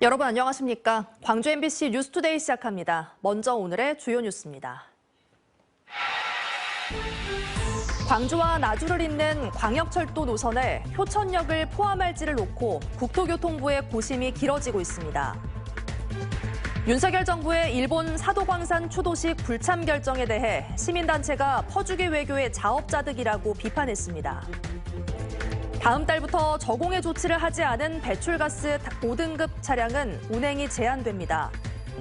여러분 안녕하십니까? 광주 MBC 뉴스투데이 시작합니다. 먼저 오늘의 주요 뉴스입니다. 광주와 나주를 잇는 광역철도 노선에 효천역을 포함할지를 놓고 국토교통부의 고심이 길어지고 있습니다. 윤석열 정부의 일본 사도광산 추도식 불참 결정에 대해 시민단체가 퍼주기 외교의 자업자득이라고 비판했습니다. 다음 달부터 저공해 조치를 하지 않은 배출가스 5등급 차량은 운행이 제한됩니다.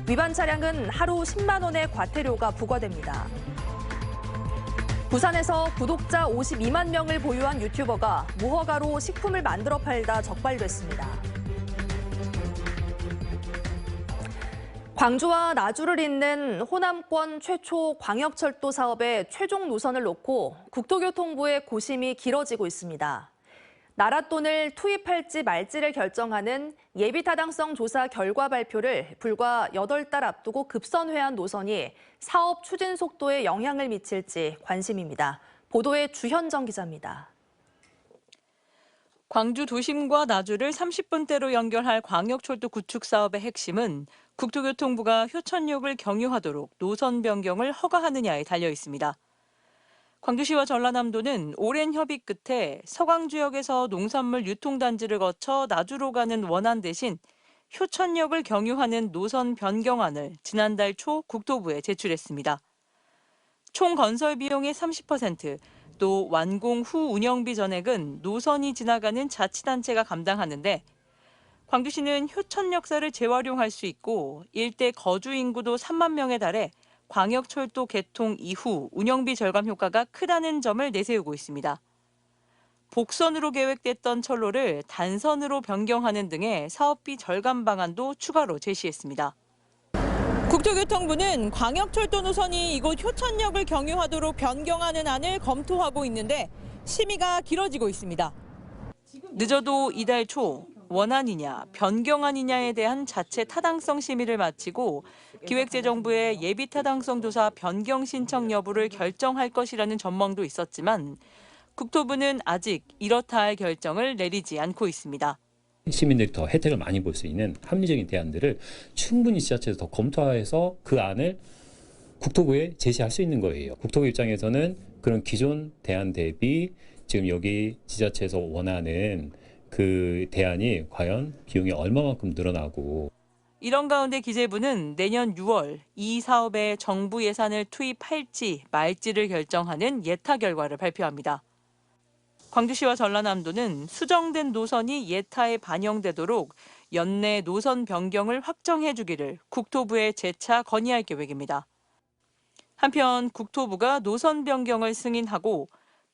위반 차량은 하루 10만 원의 과태료가 부과됩니다. 부산에서 구독자 52만 명을 보유한 유튜버가 무허가로 식품을 만들어 팔다 적발됐습니다. 광주와 나주를 잇는 호남권 최초 광역철도 사업의 최종 노선을 놓고 국토교통부의 고심이 길어지고 있습니다. 나랏돈을 투입할지 말지를 결정하는 예비타당성 조사 결과 발표를 불과 8달 앞두고 급선회한 노선이 사업 추진 속도에 영향을 미칠지 관심입니다. 보도에 주현정 기자입니다. 광주 도심과 나주를 30분대로 연결할 광역철도 구축 사업의 핵심은 국토교통부가 효천역을 경유하도록 노선 변경을 허가하느냐에 달려 있습니다. 광주시와 전라남도는 오랜 협의 끝에 서광주역에서 농산물 유통단지를 거쳐 나주로 가는 원안 대신 효천역을 경유하는 노선 변경안을 지난달 초 국토부에 제출했습니다. 총 건설 비용의 30%, 또 완공 후 운영비 전액은 노선이 지나가는 자치단체가 감당하는데 광주시는 효천 역사를 재활용할 수 있고 일대 거주 인구도 3만 명에 달해 광역철도 개통 이후 운영비 절감 효과가 크다는 점을 내세우고 있습니다. 복선으로 계획됐던 철로를 단선으로 변경하는 등의 사업비 절감 방안도 추가로 제시했습니다. 국토교통부는 광역철도 노선이 이곳 효천역을 경유하도록 변경하는 안을 검토하고 있는데 심의가 길어지고 있습니다. 늦어도 이달 초 원안이냐 변경안이냐에 대한 자체 타당성 심의를 마치고 기획재정부의 예비타당성 조사 변경 신청 여부를 결정할 것이라는 전망도 있었지만 국토부는 아직 이렇다 할 결정을 내리지 않고 있습니다. 시민들이 더 혜택을 많이 볼 수 있는 합리적인 대안들을 충분히 지자체에서 더 검토해서 그 안을 국토부에 제시할 수 있는 거예요. 국토부 입장에서는 그런 기존 대안 대비 지금 여기 지자체에서 원하는 그 대안이 과연 비용이 얼마만큼 늘어나고. 이런 가운데 기재부는 내년 6월 이 사업에 정부 예산을 투입할지 말지를 결정하는 예타 결과를 발표합니다. 광주시와 전라남도는 수정된 노선이 예타에 반영되도록 연내 노선 변경을 확정해 주기를 국토부에 재차 건의할 계획입니다. 한편 국토부가 노선 변경을 승인하고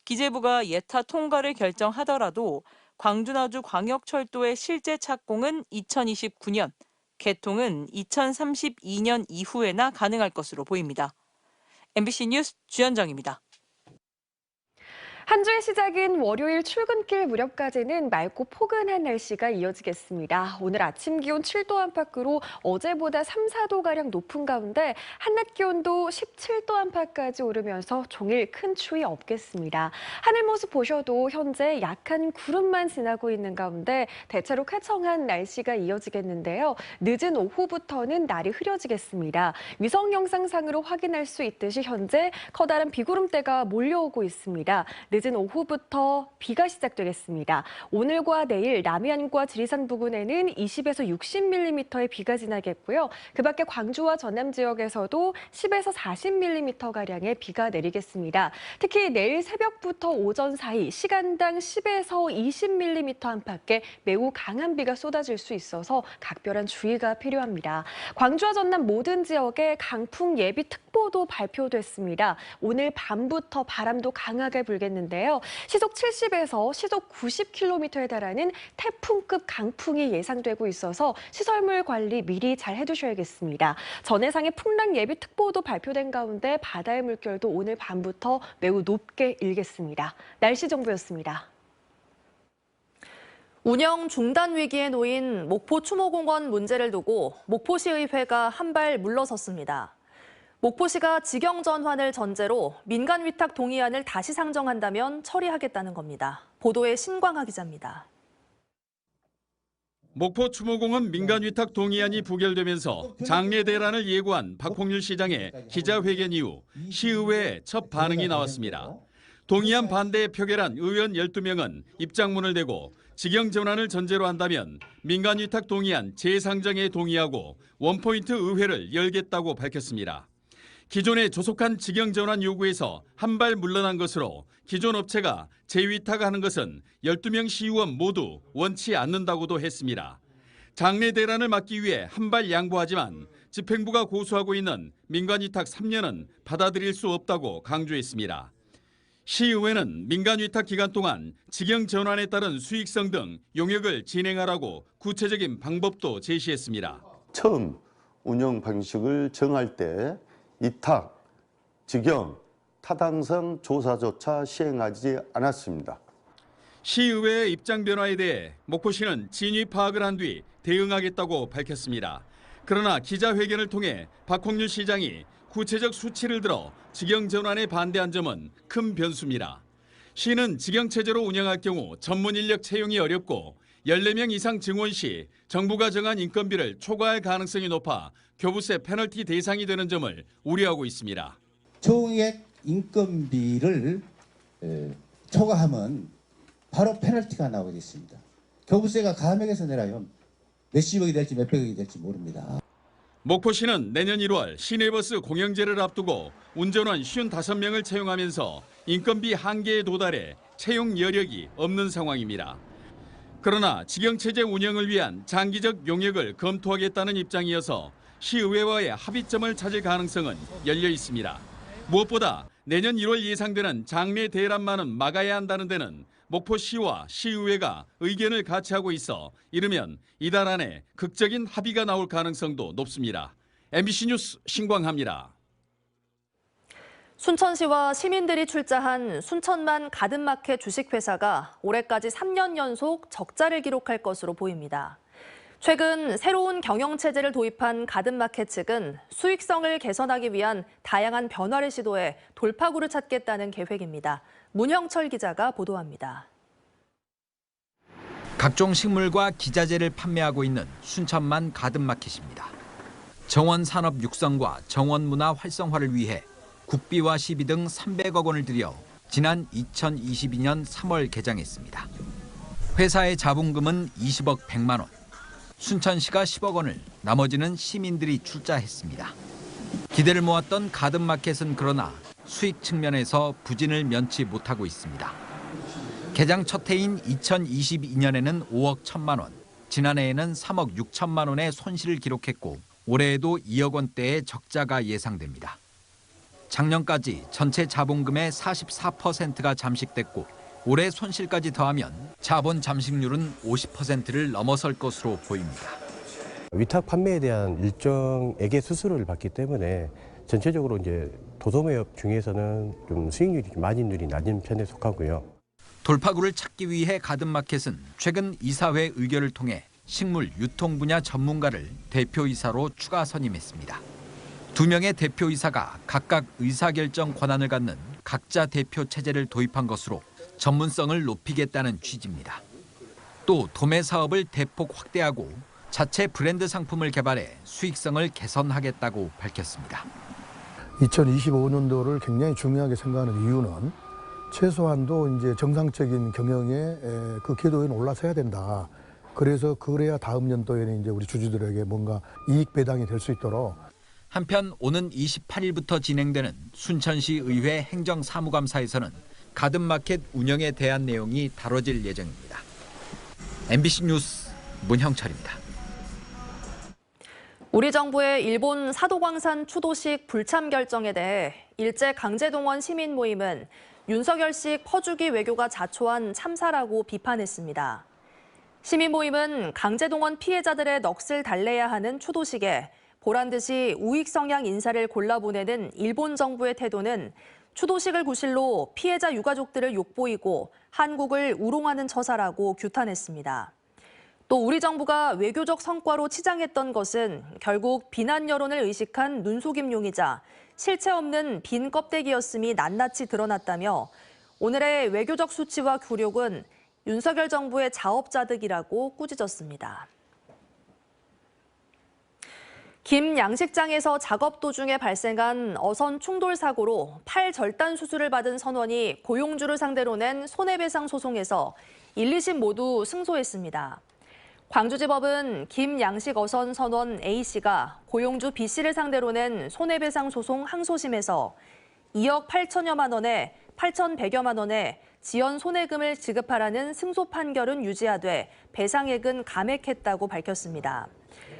기재부가 예타 통과를 결정하더라도 광주-나주 광역철도의 실제 착공은 2029년, 개통은 2032년 이후에나 가능할 것으로 보입니다. MBC 뉴스 주현정입니다. 한 주의 시작인 월요일 출근길 무렵까지는 맑고 포근한 날씨가 이어지겠습니다. 오늘 아침 기온 7도 안팎으로 어제보다 3, 4도가량 높은 가운데 한낮 기온도 17도 안팎까지 오르면서 종일 큰 추위 없겠습니다. 하늘 모습 보셔도 현재 약한 구름만 지나고 있는 가운데 대체로 쾌청한 날씨가 이어지겠는데요. 늦은 오후부터는 날이 흐려지겠습니다. 위성 영상상으로 확인할 수 있듯이 현재 커다란 비구름대가 몰려오고 있습니다. 늦은 오후부터 비가 시작되겠습니다. 오늘과 내일 남해안과 지리산 부근에는 20에서 60mm의 비가 지나겠고요. 그 밖에 광주와 전남 지역에서도 10에서 40mm가량의 비가 내리겠습니다. 특히 내일 새벽부터 오전 사이 시간당 10에서 20mm 안팎의 매우 강한 비가 쏟아질 수 있어서 각별한 주의가 필요합니다. 광주와 전남 모든 지역에 강풍 예비특보도 발표됐습니다. 오늘 밤부터 바람도 강하게 불겠는데요. 시속 70에서 시속 90km에 달하는 태풍급 강풍이 예상되고 있어서 시설물 관리 미리 잘 해두셔야겠습니다. 전해상의 풍랑 예비특보도 발표된 가운데 바다의 물결도 오늘 밤부터 매우 높게 일겠습니다. 날씨 정보였습니다. 운영 중단 위기에 놓인 목포 추모공원 문제를 두고 목포시의회가 한 발 물러섰습니다. 목포시가 직영 전환을 전제로 민간 위탁 동의안을 다시 상정한다면 처리하겠다는 겁니다. 보도에 신광하 기자입니다. 목포 추모공원 민간위탁 동의안이 부결되면서 장례 대란을 예고한 박홍률 시장의 기자회견 이후 시의회에 첫 반응이 나왔습니다. 동의안 반대에 표결한 의원 12명은 입장문을 대고 직영 전환을 전제로 한다면 민간위탁 동의안 재상정에 동의하고 원포인트 의회를 열겠다고 밝혔습니다. 기존의 조속한 직영 전환 요구에서 한 발 물러난 것으로 기존 업체가 재위탁하는 것은 12명 시의원 모두 원치 않는다고도 했습니다. 장례 대란을 막기 위해 한 발 양보하지만 집행부가 고수하고 있는 민간위탁 3년은 받아들일 수 없다고 강조했습니다. 시의회는 민간위탁 기간 동안 직영 전환에 따른 수익성 등 용역을 진행하라고 구체적인 방법도 제시했습니다. 처음 운영 방식을 정할 때 위탁, 직영, 타당성 조사조차 시행하지 않았습니다. 시의회의 입장 변화에 대해 목포시는 진위 파악을 한 뒤 대응하겠다고 밝혔습니다. 그러나 기자회견을 통해 박홍률 시장이 구체적 수치를 들어 직영 전환에 반대한 점은 큰 변수입니다. 시는 직영체제로 운영할 경우 전문 인력 채용이 어렵고 14명 이상 증원 시 정부가 정한 인건비를 초과할 가능성이 높아 교부세 페널티 대상이 되는 점을 우려하고 있습니다. 총액 인건비를 초과하면 바로 페널티가 나오게 있습니다. 교부세가 감액해서 내라면 몇십억이 될지 몇백억이 될지 모릅니다. 목포시는 내년 1월 시내버스 공영제를 앞두고 운전원 55명을 채용하면서 인건비 한계에 도달해 채용 여력이 없는 상황입니다. 그러나 직영체제 운영을 위한 장기적 용역을 검토하겠다는 입장이어서 시의회와의 합의점을 찾을 가능성은 열려 있습니다. 무엇보다 내년 1월 예상되는 장례 대란만은 막아야 한다는 데는 목포시와 시의회가 의견을 같이 하고 있어 이르면 이달 안에 극적인 합의가 나올 가능성도 높습니다. MBC 뉴스 신광하입니다. 순천시와 시민들이 출자한 순천만 가든마켓 주식회사가 올해까지 3년 연속 적자를 기록할 것으로 보입니다. 최근 새로운 경영체제를 도입한 가든마켓 측은 수익성을 개선하기 위한 다양한 변화를 시도해 돌파구를 찾겠다는 계획입니다. 문형철 기자가 보도합니다. 각종 식물과 기자재를 판매하고 있는 순천만 가든마켓입니다. 정원 산업 육성과 정원 문화 활성화를 위해 국비와 시비 등 300억 원을 들여 지난 2022년 3월 개장했습니다. 회사의 자본금은 20억 100만 원. 순천시가 10억 원을, 나머지는 시민들이 출자했습니다. 기대를 모았던 가든마켓은 그러나 수익 측면에서 부진을 면치 못하고 있습니다. 개장 첫 해인 2022년에는 5억 1천만 원, 지난해에는 3억 6천만 원의 손실을 기록했고 올해에도 2억 원대의 적자가 예상됩니다. 작년까지 전체 자본금의 44%가 잠식됐고 올해 손실까지 더하면 자본 잠식률은 50%를 넘어설 것으로 보입니다. 위탁 판매에 대한 일정액의 수수료를 받기 때문에 전체적으로 이제 도소매업 중에서는 좀 수익률이 마진율이 낮은 편에 속하고요. 돌파구를 찾기 위해 가든마켓은 최근 이사회 의결을 통해 식물 유통 분야 전문가를 대표이사로 추가 선임했습니다. 2명의 대표이사가 각각 의사결정 권한을 갖는 각자 대표 체제를 도입한 것으로 전문성을 높이겠다는 취지입니다. 또 도매 사업을 대폭 확대하고 자체 브랜드 상품을 개발해 수익성을 개선하겠다고 밝혔습니다. 2025년도를 굉장히 중요하게 생각하는 이유는 최소한도 이제 정상적인 경영에 그 궤도에 올라서야 된다. 그래서 그래야 다음 연도에는 이제 우리 주주들에게 뭔가 이익 배당이 될 수 있도록. 한편 오는 28일부터 진행되는 순천시 의회 행정사무감사에서는 가든마켓 운영에 대한 내용이 다뤄질 예정입니다. MBC 뉴스 문형철입니다. 우리 정부의 일본 사도광산 추도식 불참 결정에 대해 일제 강제동원 시민 모임은 윤석열식 퍼주기 외교가 자초한 참사라고 비판했습니다. 시민 모임은 강제동원 피해자들의 넋을 달래야 하는 추도식에 보란듯이 우익 성향 인사를 골라보내는 일본 정부의 태도는 추도식을 구실로 피해자 유가족들을 욕보이고 한국을 우롱하는 처사라고 규탄했습니다. 또 우리 정부가 외교적 성과로 치장했던 것은 결국 비난 여론을 의식한 눈속임용이자 실체 없는 빈 껍데기였음이 낱낱이 드러났다며 오늘의 외교적 수치와 굴욕은 윤석열 정부의 자업자득이라고 꾸짖었습니다. 김 양식장에서 작업 도중에 발생한 어선 충돌 사고로 팔 절단 수술을 받은 선원이 고용주를 상대로 낸 손해배상 소송에서 1, 2심 모두 승소했습니다. 광주지법은 김 양식 어선 선원 A씨가 고용주 B씨를 상대로 낸 손해배상 소송 항소심에서 2억 8천여만 원에 8,100여만 원의 지연 손해금을 지급하라는 승소 판결은 유지하되 배상액은 감액했다고 밝혔습니다.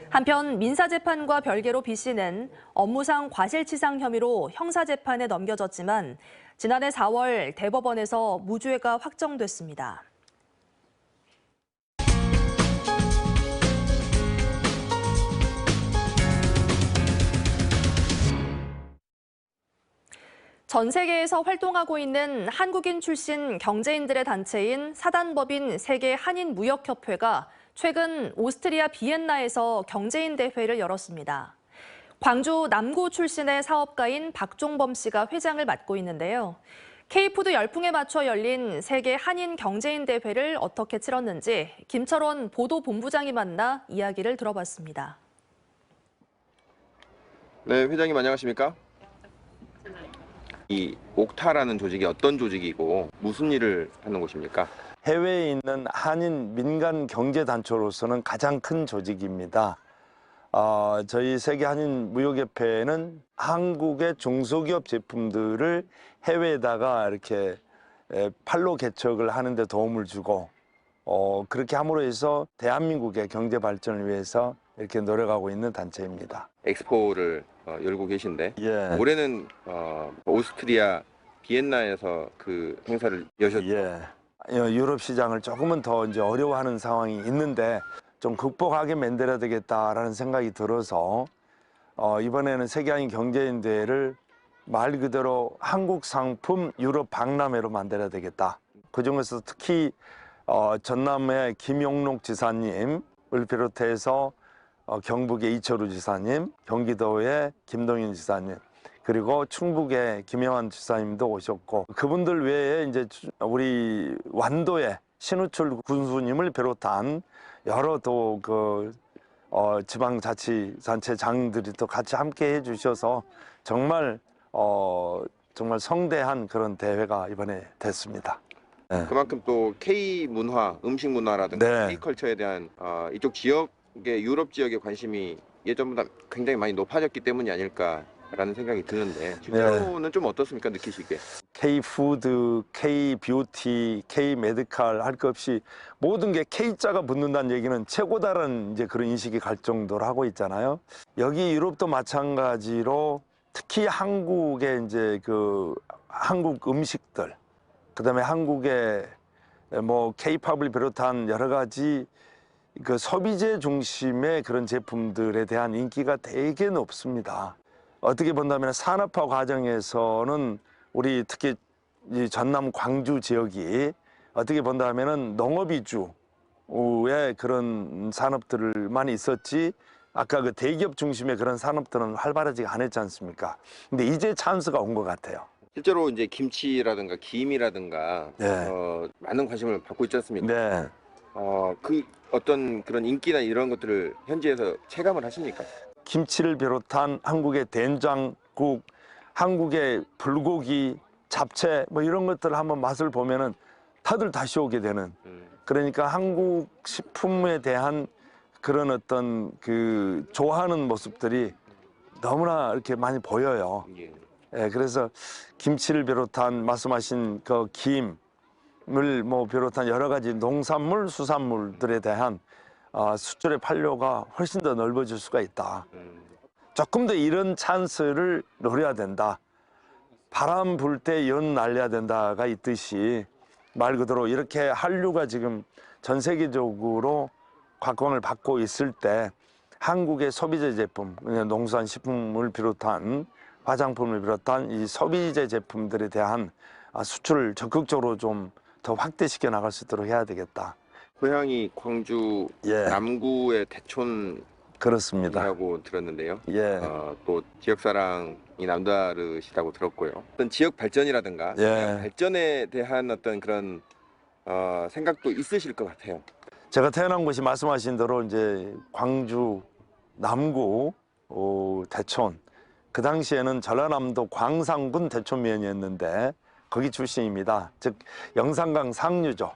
한편 민사재판과 별개로 B씨는 업무상 과실치상 혐의로 형사재판에 넘겨졌지만 지난해 4월 대법원에서 무죄가 확정됐습니다. 전 세계에서 활동하고 있는 한국인 출신 경제인들의 단체인 사단법인 세계 한인무역협회가 최근 오스트리아 비엔나에서 경제인 대회를 열었습니다. 광주 남구 출신의 사업가인 박종범 씨가 회장을 맡고 있는데요. K푸드 열풍에 맞춰 열린 세계 한인 경제인 대회를 어떻게 치렀는지 김철원 보도본부장이 만나 이야기를 들어봤습니다. 네, 회장님 안녕하십니까? 이 옥타라는 조직이 어떤 조직이고 무슨 일을 하는 곳입니까? 해외에 있는 한인 민간 경제단체로서는 가장 큰 조직입니다. 저희 세계 한인 무역협회는 한국의 중소기업 제품들을 해외에다가 이렇게 판로 개척을 하는 데 도움을 주고 그렇게 함으로 해서 대한민국의 경제 발전을 위해서 이렇게 노력하고 있는 단체입니다. 엑스포를 열고 계신데 예. 올해는 오스트리아 비엔나에서 그 행사를 여셨죠? 예. 유럽 시장을 조금은 더 이제 어려워하는 상황이 있는데 좀 극복하게 만들어야 되겠다라는 생각이 들어서 이번에는 세계한인 경제인 대회를 말 그대로 한국 상품 유럽 박람회로 만들어야 되겠다. 그중에서 특히 전남의 김용록 지사님을 비롯해서 경북의 이철우 지사님, 경기도의 김동윤 지사님, 그리고 충북의 김영환 지사님도 오셨고 그분들 외에 이제 우리 완도의 신우철 군수님을 비롯한 여러 또 지방자치단체장들이 또 같이 함께 해주셔서 정말 정말 성대한 그런 대회가 이번에 됐습니다. 네. 그만큼 또 K 문화, 음식 문화라든가 네. K 컬처에 대한 이쪽 지역의 유럽 지역의 관심이 예전보다 굉장히 많이 높아졌기 때문이 아닐까라는 생각이 드는데 실제로는 네. 좀 어떻습니까? 느끼시기에? K-푸드, K-뷰티, K-메디칼 할 것 없이 모든 게 K자가 붙는다는 얘기는 최고다라는 이제 그런 인식이 갈 정도로 하고 있잖아요. 여기 유럽도 마찬가지로 특히 한국의 이제 한국 음식들, 그다음에 한국의 뭐 K-팝을 비롯한 여러 가지 그 소비재 중심의 그런 제품들에 대한 인기가 되게 높습니다. 어떻게 본다면 산업화 과정에서는 우리 특히 이 전남 광주 지역이 어떻게 본다면은 농업 위주의 그런 산업들만 있었지 아까 그 대기업 중심의 그런 산업들은 활발하지 않았지 않습니까? 근데 이제 찬스가 온 것 같아요. 실제로 이제 김치라든가 김이라든가 네. 많은 관심을 받고 있지 않습니까? 네. 그 어떤 그런 인기나 이런 것들을 현지에서 체감을 하십니까? 김치를 비롯한 한국의 된장국, 한국의 불고기, 잡채 뭐 이런 것들 한번 맛을 보면은 다들 다시 오게 되는. 그러니까 한국 식품에 대한 그런 어떤 그 좋아하는 모습들이 너무나 이렇게 많이 보여요. 예, 그래서 김치를 비롯한 말씀하신 그 김을 뭐 비롯한 여러 가지 농산물, 수산물들에 대한 수출의 판로가 훨씬 더 넓어질 수가 있다. 조금 더 이런 찬스를 노려야 된다. 바람 불 때 연 날려야 된다가 있듯이 말 그대로 이렇게 한류가 지금 전 세계적으로 각광을 받고 있을 때 한국의 소비재 제품, 농산식품을 비롯한 화장품을 비롯한 이 소비재 제품들에 대한 수출을 적극적으로 좀 더 확대시켜 나갈 수 있도록 해야 되겠다. 고향이 광주 예. 남구의 대촌 그렇습니다. 라고 들었는데요. 예. 또 지역 사랑이 남다르시다고 들었고요. 어떤 지역 발전이라든가 예. 발전에 대한 어떤 그런 생각도 있으실 것 같아요. 제가 태어난 곳이 말씀하신 대로 이제 광주 남구 대촌, 그 당시에는 전라남도 광산군 대촌면이었는데 거기 출신입니다. 즉 영산강 상류죠.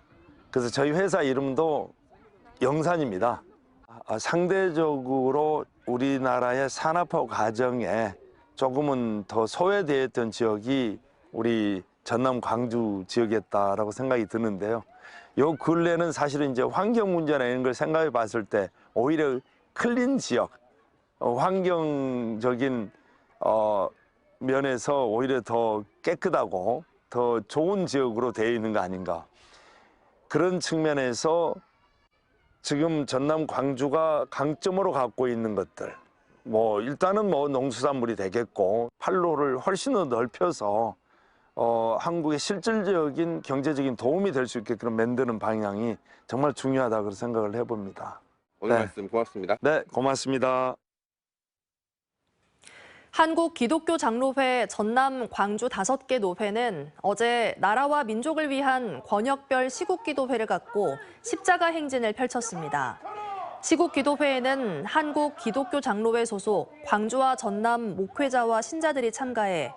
그래서 저희 회사 이름도 영산입니다. 상대적으로 우리나라의 산업화 과정에 조금은 더 소외되어 있던 지역이 우리 전남 광주 지역이었다라고 생각이 드는데요. 요 근래는 사실은 이제 환경 문제나 이런 걸 생각해 봤을 때 오히려 클린 지역, 환경적인 면에서 오히려 더 깨끗하고 더 좋은 지역으로 되어 있는 거 아닌가. 그런 측면에서 지금 전남 광주가 강점으로 갖고 있는 것들, 일단은 농수산물이 되겠고 판로를 훨씬 더 넓혀서 한국의 실질적인 경제적인 도움이 될 수 있게끔 만드는 방향이 정말 중요하다고 생각을 해봅니다. 오늘 말씀 고맙습니다. 네, 고맙습니다. 한국기독교장로회 전남 광주 5개 노회는 어제 나라와 민족을 위한 권역별 시국기도회를 갖고 십자가 행진을 펼쳤습니다. 시국기도회에는 한국기독교장로회 소속 광주와 전남 목회자와 신자들이 참가해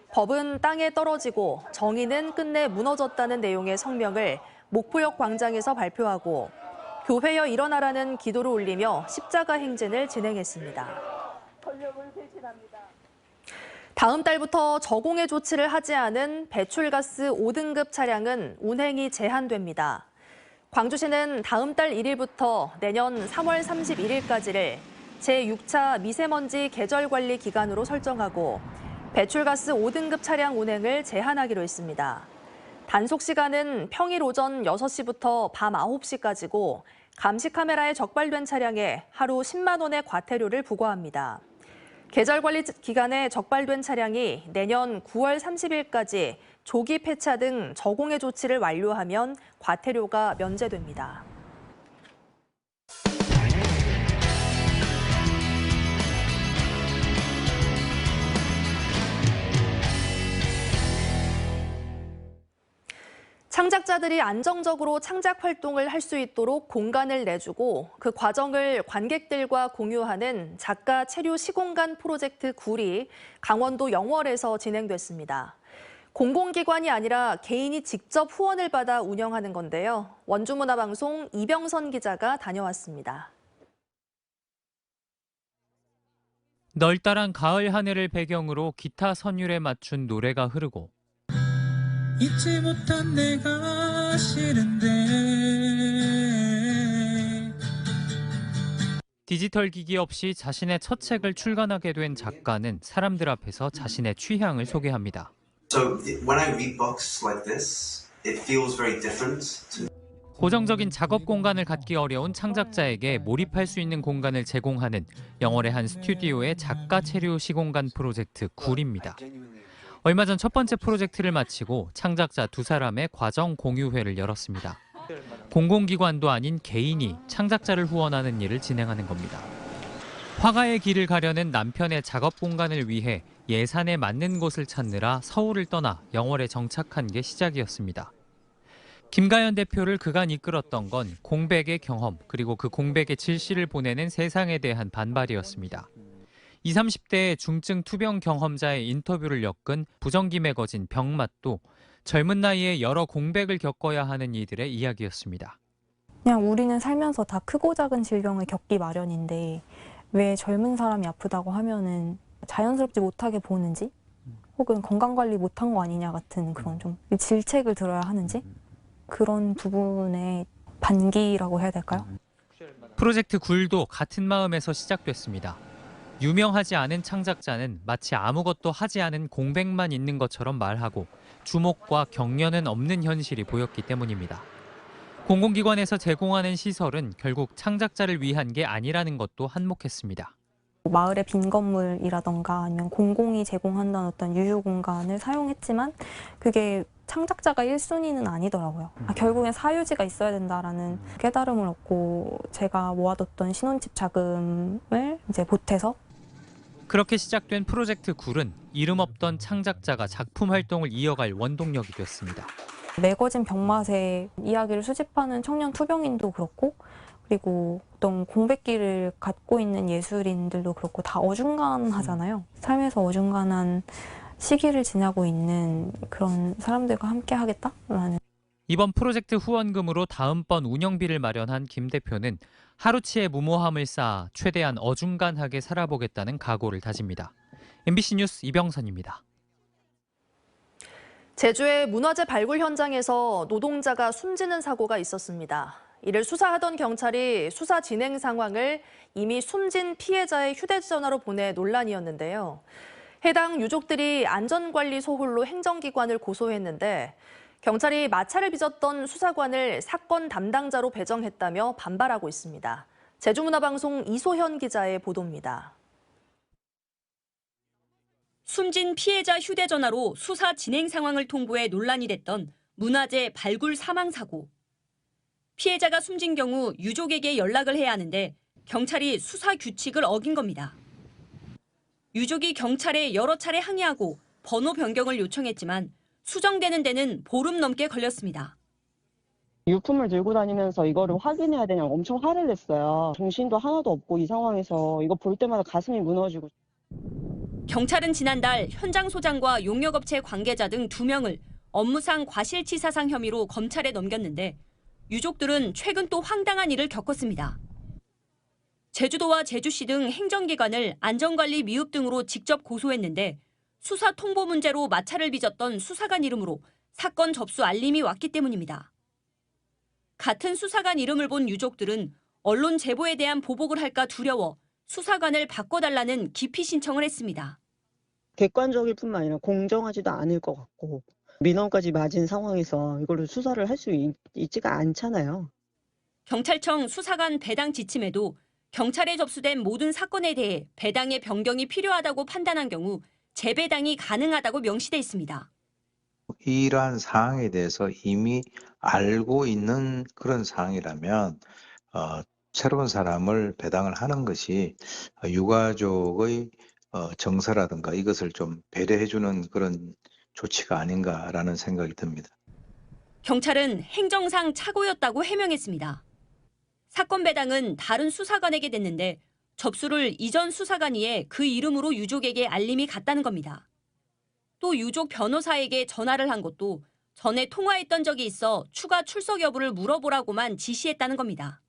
법은 땅에 떨어지고 정의는 끝내 무너졌다는 내용의 성명을 목포역 광장에서 발표하고 교회여 일어나라는 기도를 올리며 십자가 행진을 진행했습니다. 다음 달부터 저공해 조치를 하지 않은 배출가스 5등급 차량은 운행이 제한됩니다. 광주시는 다음 달 1일부터 내년 3월 31일까지를 제6차 미세먼지 계절관리 기간으로 설정하고 배출가스 5등급 차량 운행을 제한하기로 했습니다. 단속 시간은 평일 오전 6시부터 밤 9시까지고 감시 카메라에 적발된 차량에 하루 10만 원의 과태료를 부과합니다. 계절관리 기간에 적발된 차량이 내년 9월 30일까지 조기 폐차 등 저공해 조치를 완료하면 과태료가 면제됩니다. 창작자들이 안정적으로 창작 활동을 할 수 있도록 공간을 내주고 그 과정을 관객들과 공유하는 작가 체류 시공간 프로젝트 굴이 강원도 영월에서 진행됐습니다. 공공기관이 아니라 개인이 직접 후원을 받아 운영하는 건데요. 원주문화방송 이병선 기자가 다녀왔습니다. 널따란 가을 하늘을 배경으로 기타 선율에 맞춘 노래가 흐르고 잊지 못한 내가 싫은데 디지털 기기 없이 자신의 첫 책을 출간하게 된 작가는 사람들 앞에서 자신의 취향을 소개합니다. So when I read books like this, it feels very different. 고정적인 작업 공간을 갖기 어려운 창작자에게 몰입할 수 있는 공간을 제공하는 영월의 한 스튜디오의 작가 체류 시공간 프로젝트 굴입니다. 얼마 전 첫 번째 프로젝트를 마치고 창작자 2사람의 과정 공유회를 열었습니다. 공공기관도 아닌 개인이 창작자를 후원하는 일을 진행하는 겁니다. 화가의 길을 가려는 남편의 작업 공간을 위해 예산에 맞는 곳을 찾느라 서울을 떠나 영월에 정착한 게 시작이었습니다. 김가연 대표를 그간 이끌었던 건 공백의 경험 그리고 그 공백의 질시를 보내는 세상에 대한 반발이었습니다. 20, 30대의 중증 투병 경험자의 인터뷰를 엮은 부정기 매거진 병맛도 젊은 나이에 여러 공백을 겪어야 하는 이들의 이야기였습니다. 그냥 우리는 살면서 다 크고 작은 질병을 겪기 마련인데 왜 젊은 사람이 아프다고 하면은 자연스럽지 못하게 보는지 혹은 건강관리 못한 거 아니냐 같은 그런 좀 질책을 들어야 하는지 그런 부분의 반기라고 해야 될까요? 프로젝트 굴도 같은 마음에서 시작됐습니다. 유명하지 않은 창작자는 마치 아무것도 하지 않은 공백만 있는 것처럼 말하고 주목과 격려는 없는 현실이 보였기 때문입니다. 공공기관에서 제공하는 시설은 결국 창작자를 위한 게 아니라는 것도 한몫했습니다. 마을의 빈 건물이라던가 아니면 공공이 제공한다는 어떤 유휴 공간을 사용했지만 그게 창작자가 1순위는 아니더라고요. 결국엔 사유지가 있어야 된다라는 깨달음을 얻고 제가 모아뒀던 신혼집 자금을 이제 보태서 그렇게 시작된 프로젝트 굴은 이름 없던 창작자가 작품 활동을 이어갈 원동력이 됐습니다. 매거진 병맛의 이야기를 수집하는 청년 투병인도 그렇고 그리고 어떤 공백기를 갖고 있는 예술인들도 그렇고 다 어중간하잖아요. 삶에서 어중간한 시기를 지나고 있는 그런 사람들과 함께 하겠다라는. 이번 프로젝트 후원금으로 다음번 운영비를 마련한 김 대표는 하루치의 무모함을 쌓아 최대한 어중간하게 살아보겠다는 각오를 다집니다. MBC 뉴스 이병선입니다. 제주의 문화재 발굴 현장에서 노동자가 숨지는 사고가 있었습니다. 이를 수사하던 경찰이 수사 진행 상황을 이미 숨진 피해자의 휴대전화로 보내 논란이었는데요. 해당 유족들이 안전관리 소홀로 행정기관을 고소했는데 경찰이 마찰을 빚었던 수사관을 사건 담당자로 배정했다며 반발하고 있습니다. 제주문화방송 이소현 기자의 보도입니다. 숨진 피해자 휴대전화로 수사 진행 상황을 통보해 논란이 됐던 문화재 발굴 사망 사고. 피해자가 숨진 경우 유족에게 연락을 해야 하는데 경찰이 수사 규칙을 어긴 겁니다. 유족이 경찰에 여러 차례 항의하고 번호 변경을 요청했지만 수정되는 데는 보름 넘게 걸렸습니다. 유품을 들고 다니면서 이거를 확인해야 되냐고 엄청 화를 냈어요. 정신도 하나도 없고 이 상황에서 이거 볼 때마다 가슴이 무너지고. 경찰은 지난달 현장 소장과 용역업체 관계자 등 2명을 업무상 과실치사상 혐의로 검찰에 넘겼는데 유족들은 최근 또 황당한 일을 겪었습니다. 제주도와 제주시 등 행정기관을 안전관리 미흡 등으로 직접 고소했는데 수사 통보 문제로 마찰을 빚었던 수사관 이름으로 사건 접수 알림이 왔기 때문입니다. 같은 수사관 이름을 본 유족들은 언론 제보에 대한 보복을 할까 두려워 수사관을 바꿔달라는 기피 신청을 했습니다. 객관적일 뿐만 아니라 공정하지도 않을 것 같고 민원까지 맞은 상황에서 이걸로 수사를 할 수 있지가 않잖아요. 경찰청 수사관 배당 지침에도 경찰에 접수된 모든 사건에 대해 배당의 변경이 필요하다고 판단한 경우 재배당이 가능하다고 명시돼 있습니다. 이러한 사항에 대해서 이미 알고 있는 그런 사항이라면 새로운 사람을 배당을 하는 것이 유가족의 정서라든가 이것을 좀 배려해주는 그런 조치가 아닌가라는 생각이 듭니다. 경찰은 행정상 착오였다고 해명했습니다. 사건 배당은 다른 수사관에게 됐는데 접수를 이전 수사관이 해 그 이름으로 유족에게 알림이 갔다는 겁니다. 또 유족 변호사에게 전화를 한 것도 전에 통화했던 적이 있어 추가 출석 여부를 물어보라고만 지시했다는 겁니다.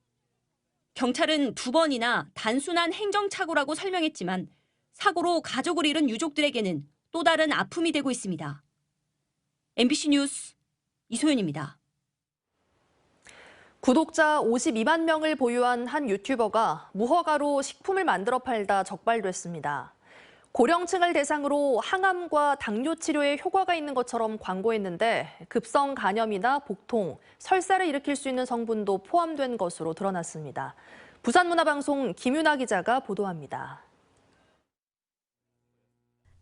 경찰은 2번이나 단순한 행정착오라고 설명했지만 사고로 가족을 잃은 유족들에게는 또 다른 아픔이 되고 있습니다. MBC 뉴스 이소연입니다. 구독자 52만 명을 보유한 한 유튜버가 무허가로 식품을 만들어 팔다 적발됐습니다. 고령층을 대상으로 항암과 당뇨 치료에 효과가 있는 것처럼 광고했는데 급성 간염이나 복통, 설사를 일으킬 수 있는 성분도 포함된 것으로 드러났습니다. 부산문화방송 김윤아 기자가 보도합니다.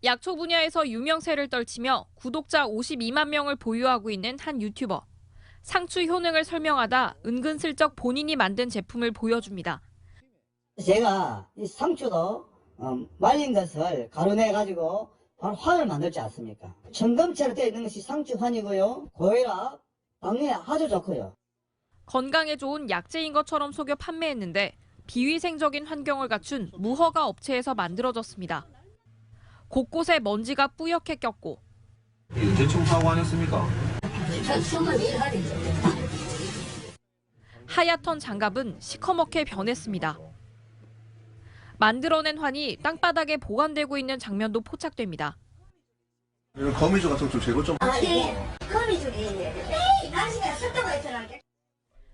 약초 분야에서 유명세를 떨치며 구독자 52만 명을 보유하고 있는 한 유튜버. 상추 효능을 설명하다 은근슬쩍 본인이 만든 제품을 보여줍니다. 제가 이 상추도 말린 것을 가루내가지고 바로 환을 만들지 않습니까? 청금채로 되어 있는 것이 상추환이고요. 고혈압, 당뇨에 아주 좋고요. 건강에 좋은 약재인 것처럼 속여 판매했는데 비위생적인 환경을 갖춘 무허가 업체에서 만들어졌습니다. 곳곳에 먼지가 뿌옇게 꼈고 대충 사고 아니었습니까? 하얗던 장갑은 시커멓게 변했습니다. 만들어낸 환이 땅바닥에 보관되고 있는 장면도 포착됩니다. 이런 거미줄 같은 거 좀 제거 좀. 거미줄이 날씨가 습도가 있더라고요.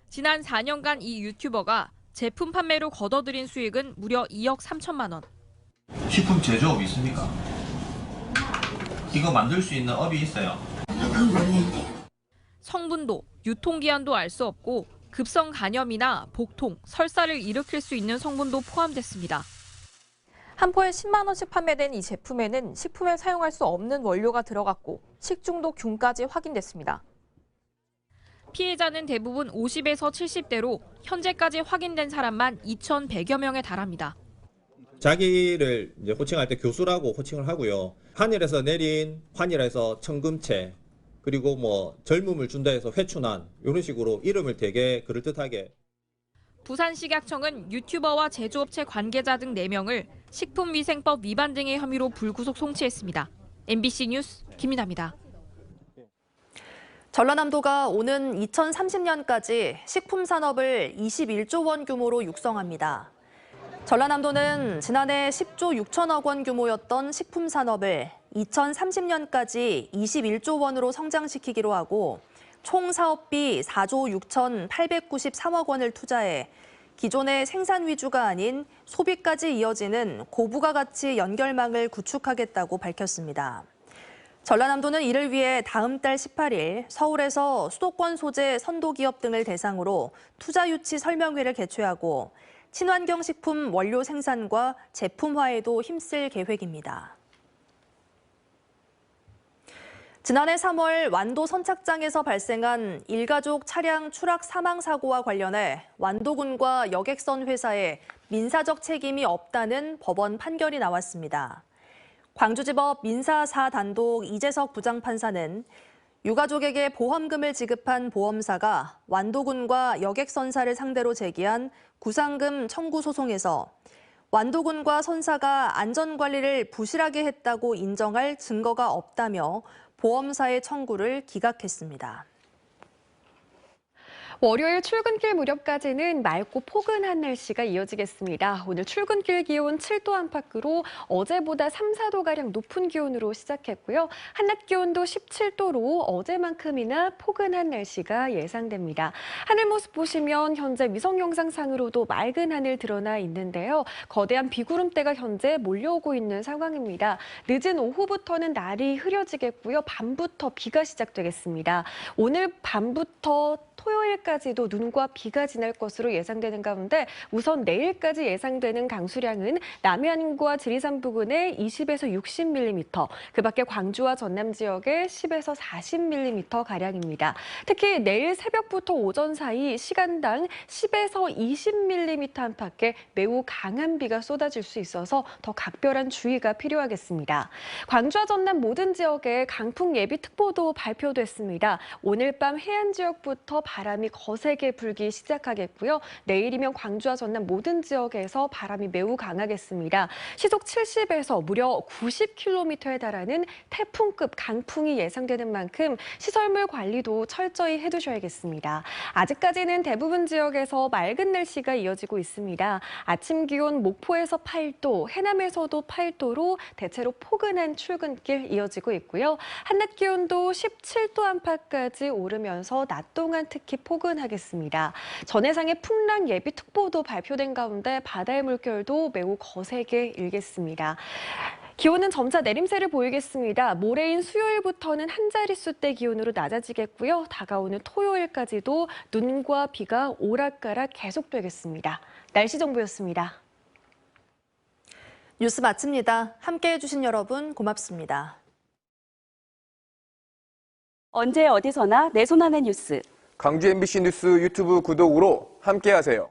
지난 4년간 이 유튜버가 제품 판매로 거둬들인 수익은 무려 2억 3천만 원. 식품 제조업 있습니까? 이거 만들 수 있는 업이 있어요? 성분도, 유통기한도 알 수 없고 급성 간염이나 복통, 설사를 일으킬 수 있는 성분도 포함됐습니다. 한 포에 10만 원씩 판매된 이 제품에는 식품에 사용할 수 없는 원료가 들어갔고 식중독균까지 확인됐습니다. 피해자는 대부분 50에서 70대로 현재까지 확인된 사람만 2,100여 명에 달합니다. 자기를 이제 호칭할 때 교수라고 호칭을 하고요. 한일에서 내린 환이라서 청금채, 그리고 뭐 젊음을 준다 해서 회춘환 이런 식으로 이름을 되게 그럴듯하게. 부산식약청은 유튜버와 제조업체 관계자 등 4명을 식품위생법 위반 등의 혐의로 불구속 송치했습니다. MBC 뉴스 김민아입니다. 전라남도가 오는 2030년까지 식품 산업을 21조 원 규모로 육성합니다. 전라남도는 지난해 10조 6천억 원 규모였던 식품 산업을 2030년까지 21조 원으로 성장시키기로 하고 총 사업비 4조 6,893억 원을 투자해 기존의 생산 위주가 아닌 소비까지 이어지는 고부가 가치 연결망을 구축하겠다고 밝혔습니다. 전라남도는 이를 위해 다음 달 18일 서울에서 수도권 소재 선도기업 등을 대상으로 투자 유치 설명회를 개최하고 친환경 식품 원료 생산과 제품화에도 힘쓸 계획입니다. 지난해 3월 완도 선착장에서 발생한 일가족 차량 추락 사망 사고와 관련해 완도군과 여객선 회사에 민사적 책임이 없다는 법원 판결이 나왔습니다. 광주지법 민사 4단독 이재석 부장판사는 유가족에게 보험금을 지급한 보험사가 완도군과 여객선사를 상대로 제기한 구상금 청구 소송에서 완도군과 선사가 안전관리를 부실하게 했다고 인정할 증거가 없다며 보험사의 청구를 기각했습니다. 월요일 출근길 무렵까지는 맑고 포근한 날씨가 이어지겠습니다. 오늘 출근길 기온 7도 안팎으로 어제보다 3, 4도가량 높은 기온으로 시작했고요. 한낮 기온도 17도로 어제만큼이나 포근한 날씨가 예상됩니다. 하늘 모습 보시면 현재 위성 영상상으로도 맑은 하늘 드러나 있는데요. 거대한 비구름대가 현재 몰려오고 있는 상황입니다. 늦은 오후부터는 날이 흐려지겠고요. 밤부터 비가 시작되겠습니다. 오늘 밤부터 토요일까지도 눈과 비가 지날 것으로 예상되는 가운데 우선 내일까지 예상되는 강수량은 남해안과 지리산 부근에 20에서 60mm, 그 밖에 광주와 전남 지역에 10에서 40mm가량입니다. 특히 내일 새벽부터 오전 사이 시간당 10에서 20mm 안팎의 매우 강한 비가 쏟아질 수 있어서 더 각별한 주의가 필요하겠습니다. 광주와 전남 모든 지역에 강풍 예비특보도 발표됐습니다. 오늘 밤 해안 지역부터 바람이 거세게 불기 시작하겠고요. 내일이면 광주와 전남 모든 지역에서 바람이 매우 강하겠습니다. 시속 70에서 무려 90km에 달하는 태풍급 강풍이 예상되는 만큼 시설물 관리도 철저히 해두셔야겠습니다. 아직까지는 대부분 지역에서 맑은 날씨가 이어지고 있습니다. 아침 기온 목포에서 8도, 해남에서도 8도로 대체로 포근한 출근길 이어지고 있고요. 한낮 기온도 17도 안팎까지 오르면서 낮 동안 특히 포근하겠습니다. 전해상의 풍랑 예비특보도 발표된 가운데 바다의 물결도 매우 거세게 일겠습니다. 기온은 점차 내림세를 보이겠습니다. 모레인 수요일부터는 한 자릿수대 기온으로 낮아지겠고요. 다가오는 토요일까지도 눈과 비가 오락가락 계속되겠습니다. 날씨 정보였습니다. 뉴스 마칩니다. 함께해 주신 여러분 고맙습니다. 언제 어디서나 내 손 안의 뉴스. 광주 MBC 뉴스 유튜브 구독으로 함께하세요.